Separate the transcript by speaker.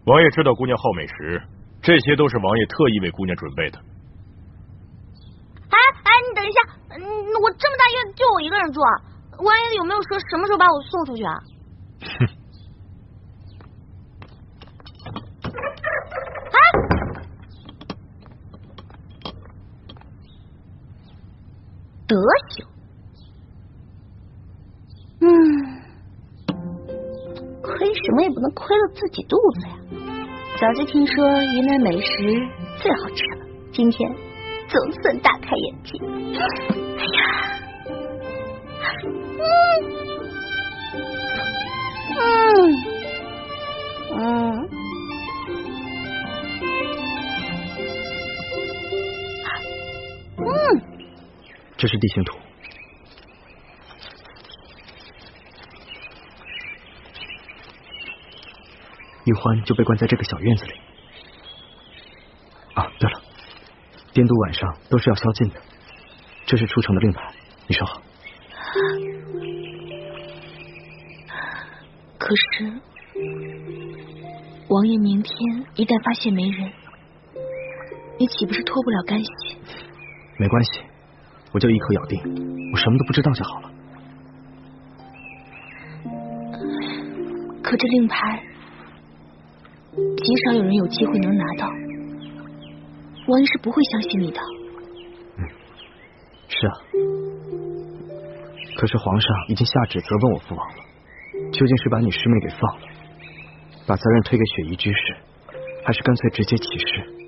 Speaker 1: 王爷知道姑娘好美食，这些都是王爷特意为姑娘准备的。
Speaker 2: 你等一下，我这么大院子就我一个人住啊，王爷有没有说什么时候把我送出去啊？
Speaker 1: 哼。
Speaker 2: 德行，亏什么也不能亏了自己肚子呀！早就听说云南美食最好吃了，今天总算大开眼界。哎呀，
Speaker 3: 这是地形图。玉欢就被关在这个小院子里。啊，对了，滇都晚上都是要宵禁的。这是出城的令牌，你收好。
Speaker 2: 可是，王爷明天一旦发现没人，你岂不是脱不了干系？
Speaker 3: 没关系，我就一口咬定，我什么都不知道就好了。
Speaker 2: 可这令牌极少有人有机会能拿到，王爷是不会相信你的。
Speaker 3: 是啊，可是皇上已经下旨责问我父王了，究竟是把你师妹给放了，把责任推给雪姨居士，还是干脆直接起事？